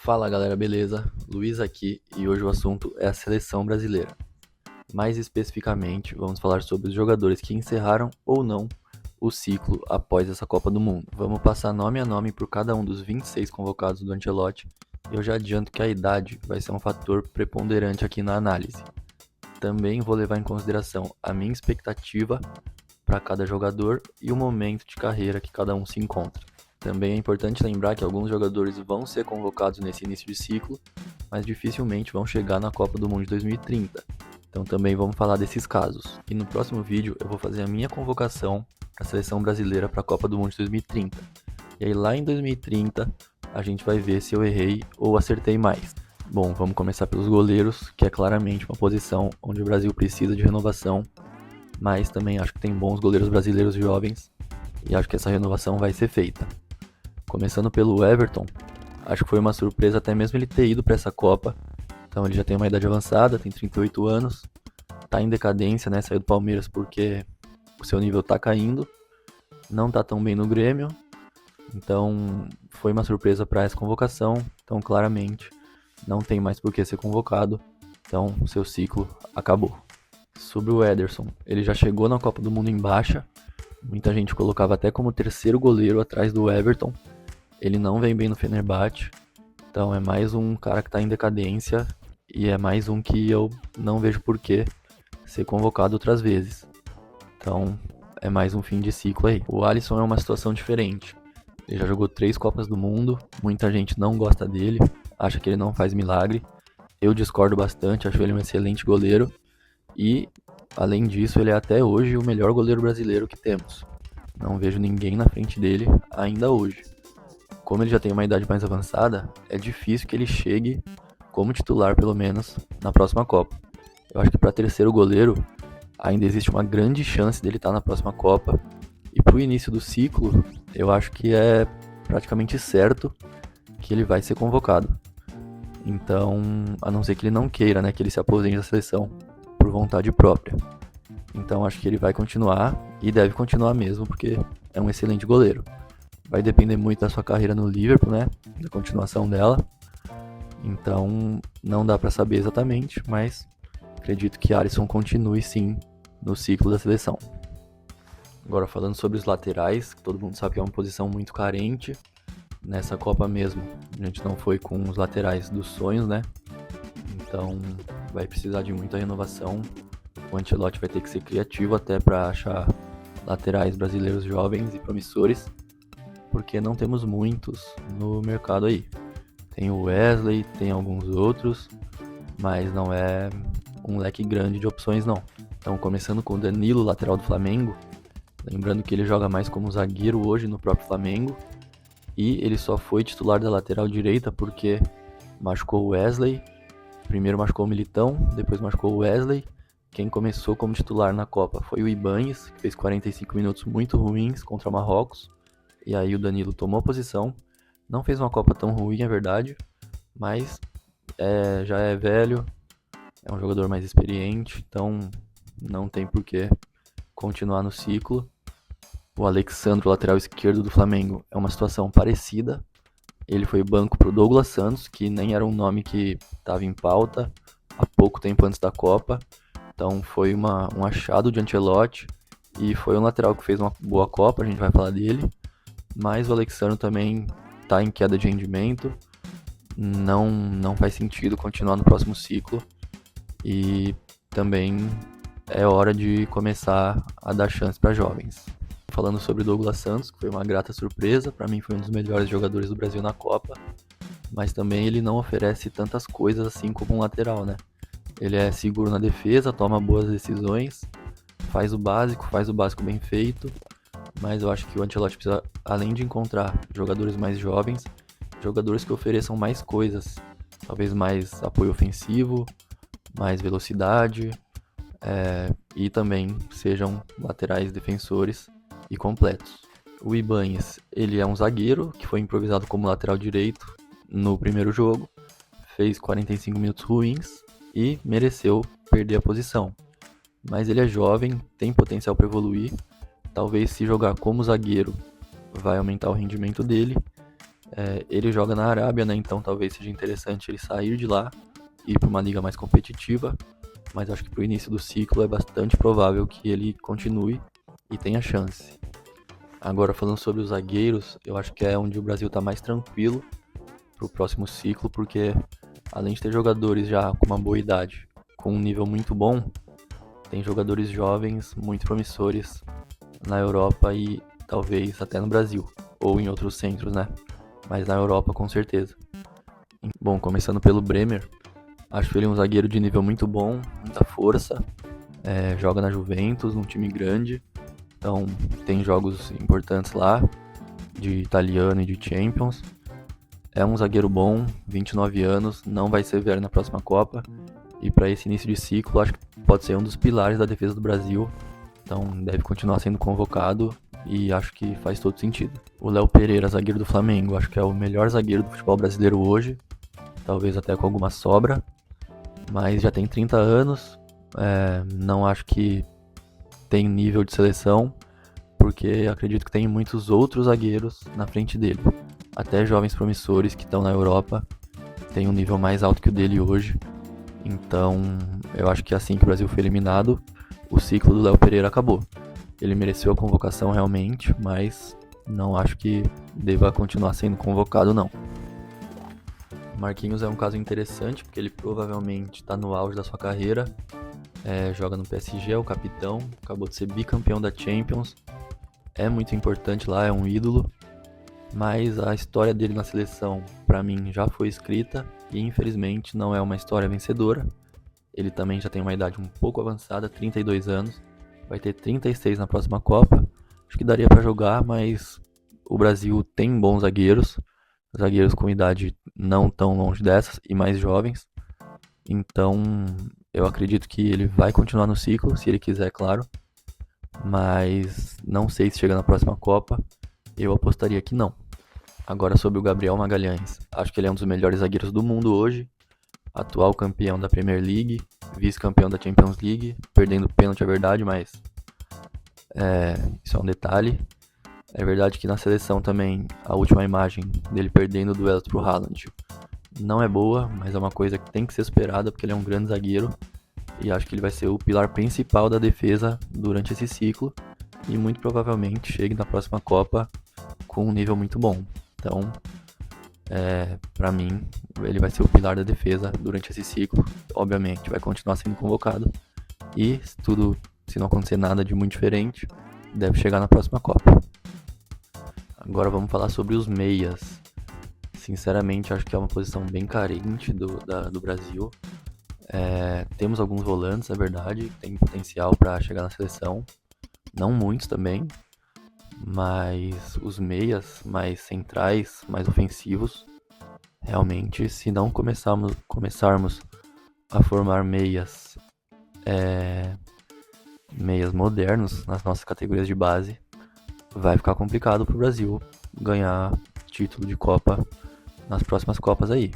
Fala galera, beleza? Luiz aqui e hoje o assunto é a seleção brasileira. Mais especificamente, vamos falar sobre os jogadores que encerraram ou não o ciclo após essa Copa do Mundo. Vamos passar nome a nome por cada um dos 26 convocados do Ancelotti e eu já adianto que a idade vai ser um fator preponderante aqui na análise. Também vou levar em consideração a minha expectativa para cada jogador e o momento de carreira que cada um se encontra. Também é importante lembrar que alguns jogadores vão ser convocados nesse início de ciclo, mas dificilmente vão chegar na Copa do Mundo de 2030. Então também vamos falar desses casos. E no próximo vídeo eu vou fazer a minha convocação para a seleção brasileira para a Copa do Mundo de 2030. E aí lá em 2030 a gente vai ver se eu errei ou acertei mais. Bom, vamos começar pelos goleiros, que é claramente uma posição onde o Brasil precisa de renovação, mas também acho que tem bons goleiros brasileiros jovens e acho que essa renovação vai ser feita. Começando pelo Everton, acho que foi uma surpresa até mesmo ele ter ido para essa Copa. Então ele já tem uma idade avançada, tem 38 anos, tá em decadência, né? Saiu do Palmeiras porque o seu nível tá caindo, não tá tão bem no Grêmio. Então foi uma surpresa para essa convocação. Então claramente não tem mais por que ser convocado. Então seu ciclo acabou. Sobre o Ederson, ele já chegou na Copa do Mundo em baixa. Muita gente colocava até como terceiro goleiro atrás do Everton. Ele não vem bem no Fenerbahçe, então é mais um cara que está em decadência e é mais um que eu não vejo por que ser convocado outras vezes. Então é mais um fim de ciclo aí. O Alisson é uma situação diferente. Ele já jogou 3 Copas do Mundo, muita gente não gosta dele, acha que ele não faz milagre. Eu discordo bastante, acho ele um excelente goleiro e, além disso, ele é até hoje o melhor goleiro brasileiro que temos. Não vejo ninguém na frente dele ainda hoje. Como ele já tem uma idade mais avançada, é difícil que ele chegue como titular, pelo menos, na próxima Copa. Eu acho que para terceiro goleiro, ainda existe uma grande chance dele estar na próxima Copa. E para o início do ciclo, eu acho que é praticamente certo que ele vai ser convocado. Então, a não ser que ele não queira, né, que ele se aposente da seleção por vontade própria. Então, acho que ele vai continuar e deve continuar mesmo, porque é um excelente goleiro. Vai depender muito da sua carreira no Liverpool, né? Da continuação dela. Então, não dá para saber exatamente, mas acredito que Alisson continue sim no ciclo da seleção. Agora falando sobre os laterais, que todo mundo sabe que é uma posição muito carente. Nessa Copa mesmo, a gente não foi com os laterais dos sonhos, né? Então, vai precisar de muita renovação. O Ancelotti vai ter que ser criativo até para achar laterais brasileiros jovens e promissores, porque não temos muitos no mercado aí. Tem o Wesley, tem alguns outros, mas não é um leque grande de opções não. Então, começando com o Danilo, lateral do Flamengo, lembrando que ele joga mais como zagueiro hoje no próprio Flamengo, e ele só foi titular da lateral direita porque machucou o Wesley, primeiro machucou o Militão, depois machucou o Wesley. Quem começou como titular na Copa foi o Ibañez, que fez 45 minutos muito ruins contra o Marrocos. E aí o Danilo tomou a posição. Não fez uma Copa tão ruim, é verdade, mas já é velho, é um jogador mais experiente, então não tem por que continuar no ciclo. O Alexandro, lateral esquerdo do Flamengo, é uma situação parecida. Ele foi banco para o Douglas Santos, que nem era um nome que estava em pauta há pouco tempo antes da Copa. Então foi um achado de Ancelotti e foi um lateral que fez uma boa Copa, a gente vai falar dele. Mas o Alexandre também está em queda de rendimento, não faz sentido continuar no próximo ciclo e também é hora de começar a dar chance para jovens. Falando sobre o Douglas Santos, que foi uma grata surpresa, para mim foi um dos melhores jogadores do Brasil na Copa, mas também ele não oferece tantas coisas assim como um lateral, né? Ele é seguro na defesa, toma boas decisões, faz o básico bem feito, mas eu acho que o Ancelotti precisa, além de encontrar jogadores mais jovens, jogadores que ofereçam mais coisas, talvez mais apoio ofensivo, mais velocidade, e também sejam laterais defensores e completos. O Ibañez, ele é um zagueiro que foi improvisado como lateral direito no primeiro jogo, fez 45 minutos ruins e mereceu perder a posição. Mas ele é jovem, tem potencial para evoluir. Talvez se jogar como zagueiro vai aumentar o rendimento dele. Ele joga na Arábia, né? Então talvez seja interessante ele sair de lá e ir para uma liga mais competitiva. Mas acho que para o início do ciclo é bastante provável que ele continue e tenha chance. Agora, falando sobre os zagueiros, eu acho que é onde o Brasil está mais tranquilo para o próximo ciclo, porque além de ter jogadores já com uma boa idade, com um nível muito bom, tem jogadores jovens muito promissores na Europa e talvez até no Brasil, ou em outros centros, né? Mas na Europa com certeza. Bom, começando pelo Bremer, acho ele um zagueiro de nível muito bom, muita força, joga na Juventus, num time grande, então tem jogos importantes lá, de italiano e de Champions. É um zagueiro bom, 29 anos, não vai ser velho na próxima Copa, e para esse início de ciclo acho que pode ser um dos pilares da defesa do Brasil, então deve continuar sendo convocado e acho que faz todo sentido. O Léo Pereira, zagueiro do Flamengo, acho que é o melhor zagueiro do futebol brasileiro hoje, talvez até com alguma sobra, mas já tem 30 anos, não acho que tem nível de seleção, porque acredito que tem muitos outros zagueiros na frente dele. Até jovens promissores que estão na Europa têm um nível mais alto que o dele hoje. Então, eu acho que assim que o Brasil foi eliminado, o ciclo do Léo Pereira acabou. Ele mereceu a convocação realmente, mas não acho que deva continuar sendo convocado, não. Marquinhos é um caso interessante, porque ele provavelmente está no auge da sua carreira, joga no PSG, é o capitão, acabou de ser bicampeão da Champions, é muito importante lá, é um ídolo, mas a história dele na seleção, para mim, já foi escrita e infelizmente não é uma história vencedora. Ele também já tem uma idade um pouco avançada, 32 anos, vai ter 36 na próxima Copa. Acho que daria para jogar, mas o Brasil tem bons zagueiros com idade não tão longe dessas e mais jovens. Então, eu acredito que ele vai continuar no ciclo, se ele quiser, claro. Mas não sei se chega na próxima Copa. Eu apostaria que não. Agora sobre o Gabriel Magalhães. Acho que ele é um dos melhores zagueiros do mundo hoje. Atual campeão da Premier League, vice-campeão da Champions League, perdendo pênalti, é verdade, mas isso é um detalhe. É verdade que na seleção também a última imagem dele perdendo o duelo pro Haaland não é boa, mas é uma coisa que tem que ser superada porque ele é um grande zagueiro e acho que ele vai ser o pilar principal da defesa durante esse ciclo e muito provavelmente chegue na próxima Copa com um nível muito bom. Então, para mim, ele vai ser o pilar da defesa durante esse ciclo. Obviamente, vai continuar sendo convocado e se não acontecer nada de muito diferente, deve chegar na próxima Copa. Agora vamos falar sobre os meias. Sinceramente, acho que é uma posição bem carente do Brasil. Temos alguns volantes, é verdade, tem potencial para chegar na seleção. Não muitos também, mas os meias mais centrais, mais ofensivos, realmente, se não começarmos a formar meias modernos nas nossas categorias de base, vai ficar complicado pro Brasil ganhar título de Copa nas próximas Copas aí.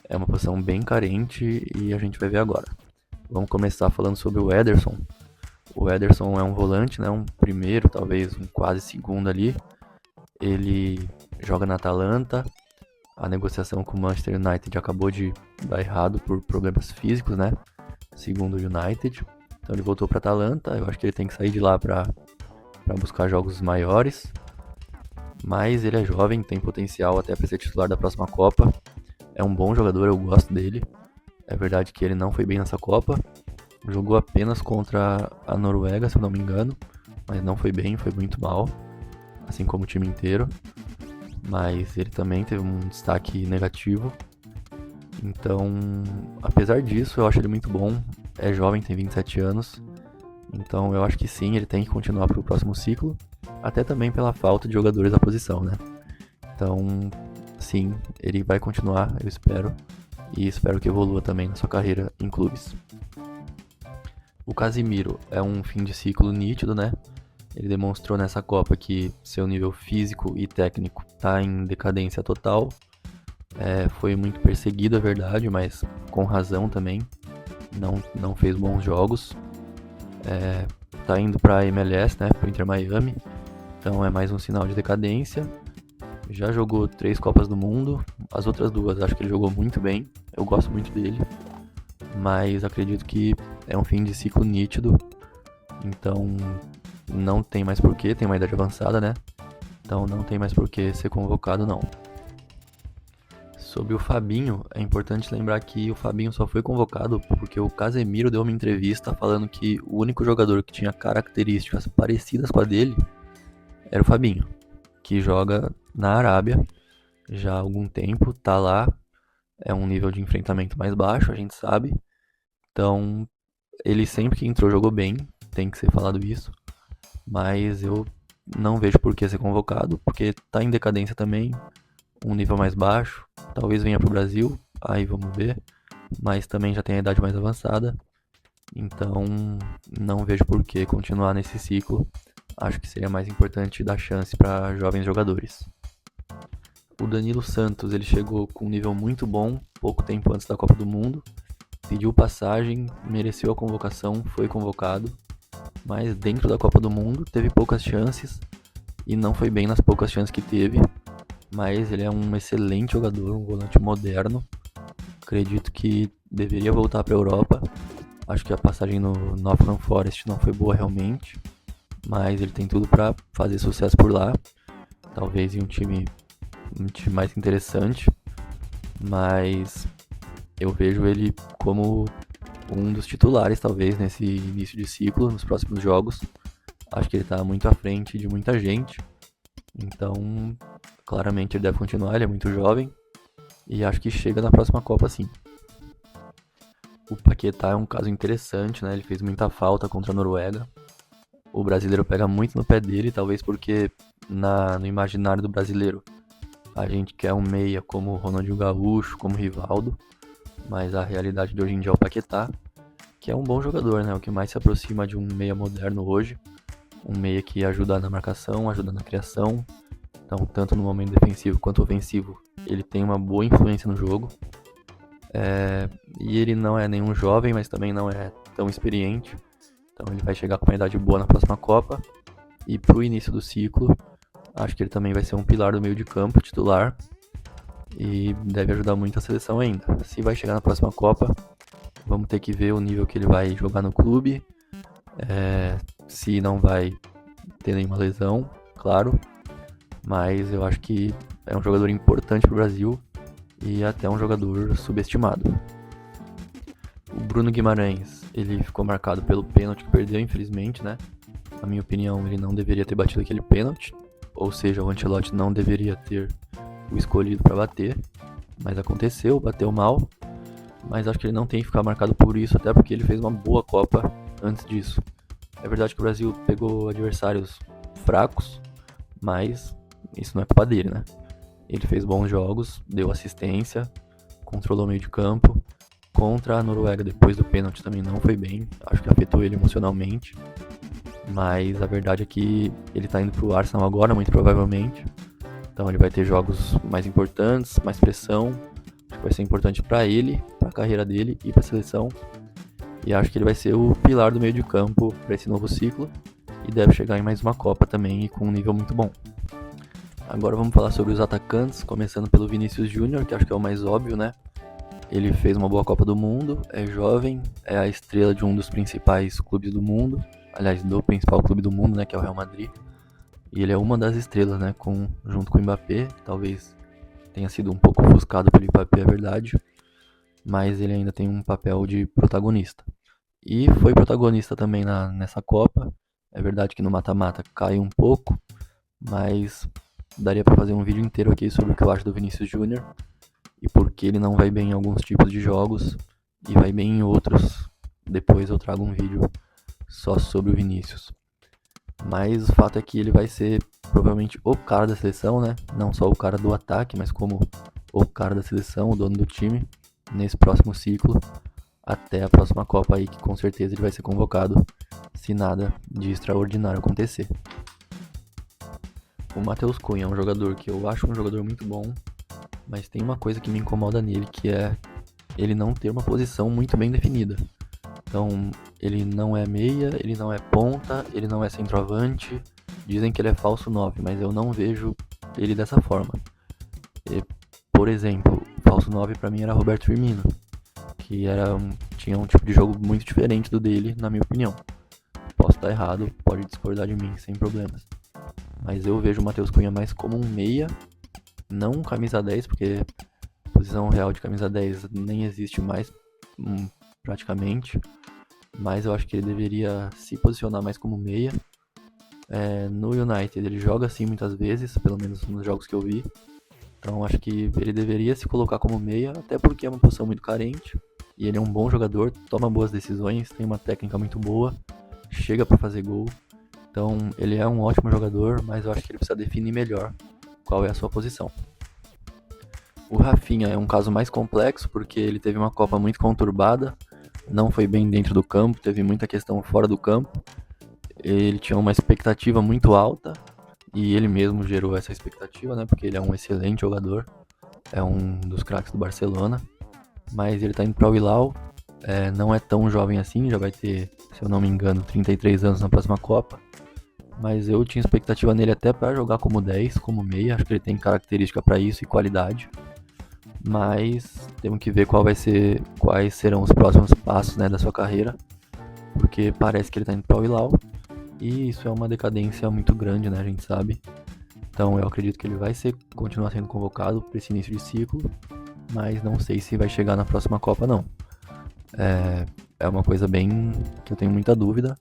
É uma posição bem carente e a gente vai ver agora. Vamos começar falando sobre o Ederson. O Ederson é um volante, né? Um primeiro, talvez um quase segundo ali. Ele joga na Atalanta. A negociação com o Manchester United acabou de dar errado por problemas físicos, né? Segundo o United. Então ele voltou para Atalanta. Eu acho que ele tem que sair de lá para buscar jogos maiores. Mas ele é jovem, tem potencial até para ser titular da próxima Copa. É um bom jogador, eu gosto dele. É verdade que ele não foi bem nessa Copa. Jogou apenas contra a Noruega, se eu não me engano. Mas não foi bem, foi muito mal. Assim como o time inteiro. Mas ele também teve um destaque negativo. Então, apesar disso, eu acho ele muito bom. É jovem, tem 27 anos. Então eu acho que sim, ele tem que continuar para o próximo ciclo. Até também pela falta de jogadores da posição, né? Então, sim, ele vai continuar, eu espero. E espero que evolua também na sua carreira em clubes. O Casimiro é um fim de ciclo nítido, né? Ele demonstrou nessa Copa que seu nível físico e técnico está em decadência total. Foi muito perseguido, é verdade, mas com razão também. Não fez bons jogos. Tá indo para a MLS, né? Pro Inter Miami. Então é mais um sinal de decadência. Já jogou 3 Copas do Mundo, as outras 2 acho que ele jogou muito bem, eu gosto muito dele, mas acredito que é um fim de ciclo nítido, então não tem mais porquê, tem uma idade avançada, né? Então não tem mais porquê ser convocado, não. Sobre o Fabinho, é importante lembrar que o Fabinho só foi convocado porque o Casemiro deu uma entrevista falando que o único jogador que tinha características parecidas com a dele era o Fabinho, que joga na Arábia já há algum tempo, tá lá, é um nível de enfrentamento mais baixo, a gente sabe. Então, ele sempre que entrou jogou bem, tem que ser falado isso, mas eu não vejo por que ser convocado, porque tá em decadência também, um nível mais baixo, talvez venha pro Brasil, aí vamos ver, mas também já tem a idade mais avançada, então não vejo por que continuar nesse ciclo. Acho que seria mais importante dar chance para jovens jogadores. O Danilo Santos, ele chegou com um nível muito bom, pouco tempo antes da Copa do Mundo, pediu passagem, mereceu a convocação, foi convocado, mas dentro da Copa do Mundo teve poucas chances e não foi bem nas poucas chances que teve, mas ele é um excelente jogador, um volante moderno. Acredito que deveria voltar para a Europa. Acho que a passagem no Nottingham Forest não foi boa realmente, mas ele tem tudo para fazer sucesso por lá. Talvez em um time mais interessante, mas eu vejo ele como um dos titulares, talvez, nesse início de ciclo, nos próximos jogos. Acho que ele está muito à frente de muita gente, então claramente ele deve continuar, ele é muito jovem, e acho que chega na próxima Copa sim. O Paquetá é um caso interessante, né? Ele fez muita falta contra a Noruega. O brasileiro pega muito no pé dele, talvez porque no imaginário do brasileiro a gente quer um meia como Ronaldinho Gaúcho, como Rivaldo, mas a realidade de hoje em dia é o Paquetá, que é um bom jogador, né? O que mais se aproxima de um meia moderno hoje, um meia que ajuda na marcação, ajuda na criação, então tanto no momento defensivo quanto ofensivo ele tem uma boa influência no jogo. E ele não é nenhum jovem, mas também não é tão experiente, então ele vai chegar com uma idade boa na próxima Copa, e pro início do ciclo acho que ele também vai ser um pilar do meio de campo, titular, e deve ajudar muito a seleção ainda. Se vai chegar na próxima Copa, vamos ter que ver o nível que ele vai jogar no clube, se não vai ter nenhuma lesão, claro, mas eu acho que é um jogador importante para o Brasil e até um jogador subestimado. O Bruno Guimarães, ele ficou marcado pelo pênalti que perdeu, infelizmente, né? Na minha opinião, ele não deveria ter batido aquele pênalti, ou seja, o Ancelotti não deveria ter o escolhido para bater, mas aconteceu, bateu mal, mas acho que ele não tem que ficar marcado por isso, até porque ele fez uma boa Copa antes disso. É verdade que o Brasil pegou adversários fracos, mas isso não é culpa dele, né? Ele fez bons jogos, deu assistência, controlou o meio de campo. Contra a Noruega, depois do pênalti, também não foi bem, acho que afetou ele emocionalmente. Mas a verdade é que ele tá indo pro Arsenal agora, muito provavelmente. Então ele vai ter jogos mais importantes, mais pressão. Acho que vai ser importante para ele, para a carreira dele e para a seleção. E acho que ele vai ser o pilar do meio de campo para esse novo ciclo. E deve chegar em mais uma Copa também e com um nível muito bom. Agora vamos falar sobre os atacantes, começando pelo Vinícius Júnior, que acho que é o mais óbvio, né? Ele fez uma boa Copa do Mundo, é jovem, é a estrela de um dos principais clubes do mundo. Aliás, do principal clube do mundo, né, que é o Real Madrid. E ele é uma das estrelas, né, junto com o Mbappé. Talvez tenha sido um pouco ofuscado pelo Mbappé, é verdade. Mas ele ainda tem um papel de protagonista. E foi protagonista também nessa Copa. É verdade que no mata-mata caiu um pouco, mas daria para fazer um vídeo inteiro aqui sobre o que eu acho do Vinícius Júnior e por que ele não vai bem em alguns tipos de jogos e vai bem em outros. Depois eu trago um vídeo só sobre o Vinícius. Mas o fato é que ele vai ser provavelmente o cara da seleção, né? Não só o cara do ataque, mas como o cara da seleção, o dono do time, nesse próximo ciclo, até a próxima Copa aí, que com certeza ele vai ser convocado, se nada de extraordinário acontecer. O Matheus Cunha é um jogador que eu acho um jogador muito bom, mas tem uma coisa que me incomoda nele, que é ele não ter uma posição muito bem definida. Então, ele não é meia, ele não é ponta, ele não é centroavante. Dizem que ele é falso 9, mas eu não vejo ele dessa forma. Por exemplo, o falso 9 pra mim era Roberto Firmino, que tinha um tipo de jogo muito diferente do dele, na minha opinião. Posso estar errado, pode discordar de mim, sem problemas. Mas eu vejo o Matheus Cunha mais como um meia, não um camisa 10, porque a posição real de camisa 10 nem existe mais, praticamente. Mas eu acho que ele deveria se posicionar mais como meia. No United ele joga assim muitas vezes, pelo menos nos jogos que eu vi. Então acho que ele deveria se colocar como meia, até porque é uma posição muito carente. E ele é um bom jogador, toma boas decisões, tem uma técnica muito boa, chega para fazer gol. Então ele é um ótimo jogador, mas eu acho que ele precisa definir melhor qual é a sua posição. O Rafinha é um caso mais complexo, porque ele teve uma Copa muito conturbada, não foi bem dentro do campo, teve muita questão fora do campo. Ele tinha uma expectativa muito alta, e ele mesmo gerou essa expectativa, né? Porque ele é um excelente jogador, é um dos craques do Barcelona. Mas ele tá indo para o Hilal, não é tão jovem assim, já vai ter, se eu não me engano, 33 anos na próxima Copa. Mas eu tinha expectativa nele até para jogar como 10, como meia, acho que ele tem característica para isso e qualidade. Mas temos que ver quais serão os próximos passos, né, da sua carreira, porque parece que ele tá indo para o Hilal. E isso é uma decadência muito grande, né? A gente sabe. Então eu acredito que ele vai continuar sendo convocado para esse início de ciclo, mas não sei se vai chegar na próxima Copa, não. É uma coisa bem que eu tenho muita dúvida,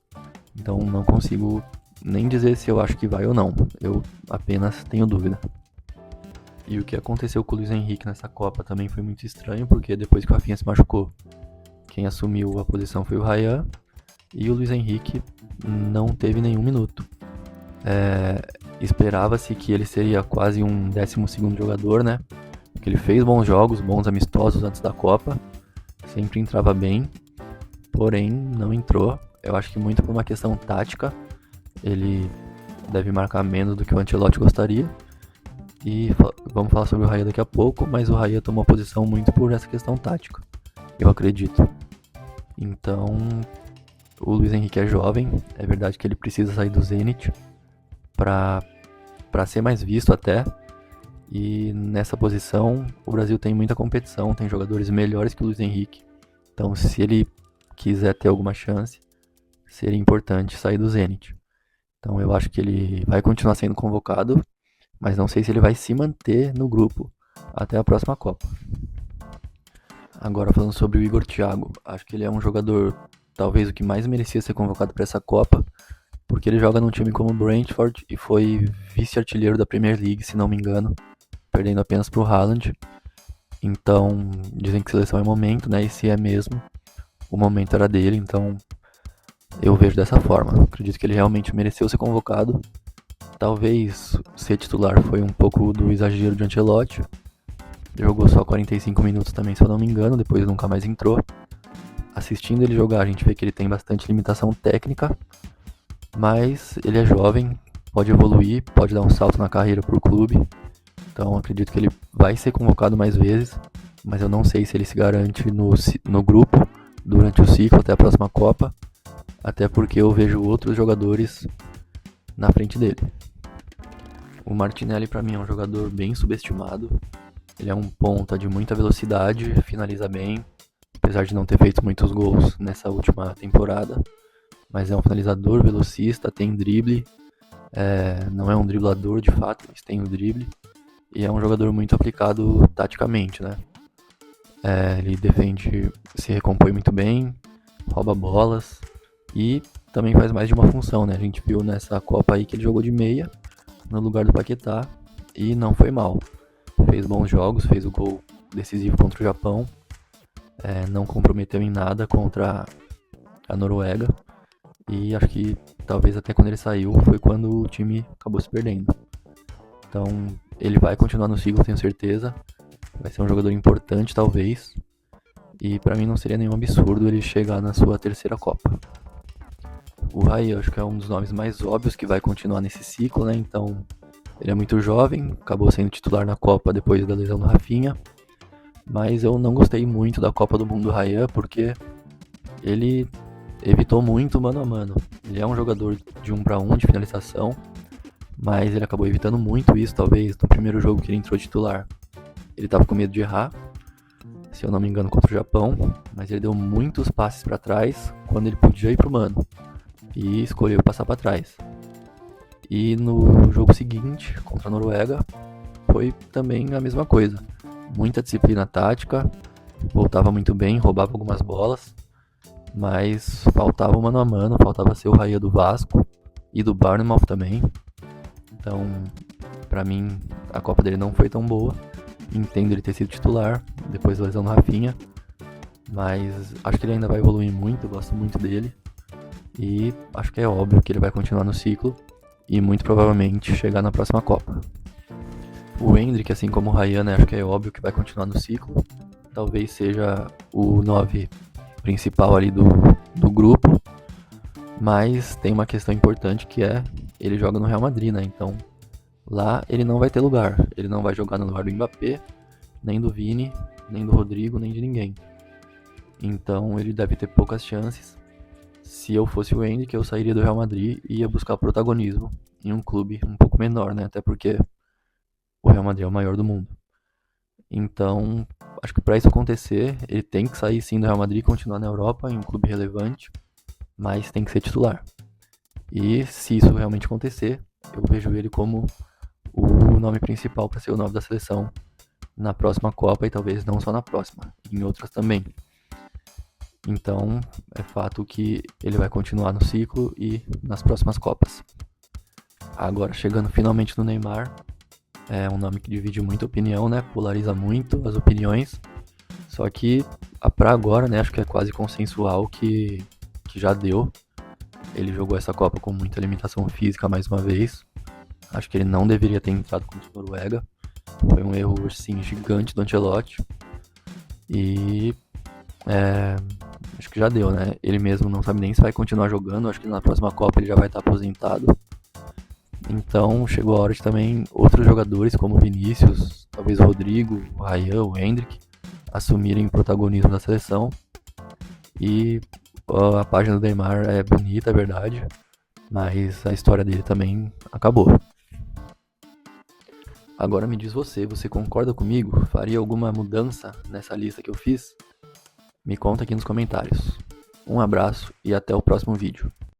então não consigo nem dizer se eu acho que vai ou não. Eu apenas tenho dúvida. E o que aconteceu com o Luiz Henrique nessa Copa também foi muito estranho, porque depois que o Rafinha se machucou, quem assumiu a posição foi o Ryan, e o Luiz Henrique não teve nenhum minuto. Esperava-se que ele seria quase um 12º jogador, né? Porque ele fez bons jogos, bons amistosos antes da Copa, sempre entrava bem, porém não entrou. Eu acho que muito por uma questão tática, ele deve marcar menos do que o Ancelotti gostaria. E vamos falar sobre o Raya daqui a pouco, mas o Raya tomou a posição muito por essa questão tática, eu acredito. Então, o Luiz Henrique é jovem, é verdade que ele precisa sair do Zenit para ser mais visto até. E nessa posição, o Brasil tem muita competição, tem jogadores melhores que o Luiz Henrique. Então, se ele quiser ter alguma chance, seria importante sair do Zenit. Então, eu acho que ele vai continuar sendo convocado, mas não sei se ele vai se manter no grupo até a próxima Copa. Agora, falando sobre o Igor Thiago, acho que ele é um jogador, talvez o que mais merecia ser convocado para essa Copa, porque ele joga num time como o Brentford e foi vice-artilheiro da Premier League, se não me engano, perdendo apenas pro Haaland. Então, dizem que seleção é momento, né? E se é mesmo, o momento era dele, então eu vejo dessa forma. Acredito que ele realmente mereceu ser convocado. Talvez ser titular foi um pouco do exagero de Ancelotti. Jogou só 45 minutos também, se eu não me engano, depois nunca mais entrou. Assistindo ele jogar, a gente vê que ele tem bastante limitação técnica, mas ele é jovem, pode evoluir, pode dar um salto na carreira pro clube. Então acredito que ele vai ser convocado mais vezes, mas eu não sei se ele se garante no grupo durante o ciclo até a próxima Copa, até porque eu vejo outros jogadores na frente dele. O Martinelli para mim é um jogador bem subestimado, ele é um ponta de muita velocidade, finaliza bem, apesar de não ter feito muitos gols nessa última temporada, mas é um finalizador, velocista, tem drible, não é um driblador de fato, mas tem o drible. E é um jogador muito aplicado taticamente, né? Ele defende, se recompõe muito bem, rouba bolas e também faz mais de uma função, né? A gente viu nessa Copa aí que ele jogou de meia no lugar do Paquetá e não foi mal. Fez bons jogos, fez o gol decisivo contra o Japão, não comprometeu em nada contra a Noruega e acho que talvez até quando ele saiu foi quando o time acabou se perdendo. Então ele vai continuar no ciclo, tenho certeza. Vai ser um jogador importante, talvez. E pra mim não seria nenhum absurdo ele chegar na sua terceira Copa. O Rai, acho que é um dos nomes mais óbvios que vai continuar nesse ciclo, né? Então, ele é muito jovem, acabou sendo titular na Copa depois da lesão do Rafinha. Mas eu não gostei muito da Copa do Mundo do Ryan, porque ele evitou muito mano a mano. Ele é um jogador de 1 para 1 de finalização, mas ele acabou evitando muito isso, talvez, no primeiro jogo que ele entrou titular. Ele tava com medo de errar, se eu não me engano, contra o Japão, mas ele deu muitos passes para trás quando ele podia ir pro mano, e escolheu passar para trás. E no jogo seguinte, contra a Noruega, foi também a mesma coisa. Muita disciplina tática, voltava muito bem, roubava algumas bolas, mas faltava o mano a mano, faltava ser o Raia do Vasco e do Bournemouth também. Então, pra mim, a Copa dele não foi tão boa. Entendo ele ter sido titular, depois da lesão do Rafinha, mas acho que ele ainda vai evoluir muito, gosto muito dele. E acho que é óbvio que ele vai continuar no ciclo e muito provavelmente chegar na próxima Copa. O Endrick, assim como o Ryan, acho que é óbvio que vai continuar no ciclo. Talvez seja o 9 principal ali do grupo. Mas tem uma questão importante que é, ele joga no Real Madrid, né? Então lá ele não vai ter lugar. Ele não vai jogar no lugar do Mbappé, nem do Vini, nem do Rodrigo, nem de ninguém. Então ele deve ter poucas chances. Se eu fosse o Endrick, eu sairia do Real Madrid e ia buscar protagonismo em um clube um pouco menor, né? Até porque o Real Madrid é o maior do mundo. Então, acho que para isso acontecer, ele tem que sair sim do Real Madrid e continuar na Europa, em um clube relevante, mas tem que ser titular. E se isso realmente acontecer, eu vejo ele como o nome principal para ser o 9 da seleção na próxima Copa e talvez não só na próxima, em outras também. Então, é fato que ele vai continuar no ciclo e nas próximas Copas. Agora, chegando finalmente no Neymar, é um nome que divide muita opinião, né? Polariza muito as opiniões. Só que, pra agora, né? Acho que é quase consensual que já deu. Ele jogou essa Copa com muita limitação física mais uma vez. Acho que ele não deveria ter entrado contra a Noruega. Foi um erro, sim, gigante do Ancelotti. E acho que já deu, né? Ele mesmo não sabe nem se vai continuar jogando. Acho que na próxima Copa ele já vai estar aposentado. Então chegou a hora de também outros jogadores como o Vinícius, talvez o Rodrigo, o Ryan, o Endrick, assumirem o protagonismo da seleção. E a página do Neymar é bonita, é verdade, mas a história dele também acabou. Agora me diz você concorda comigo? Faria alguma mudança nessa lista que eu fiz? Me conta aqui nos comentários. Um abraço e até o próximo vídeo.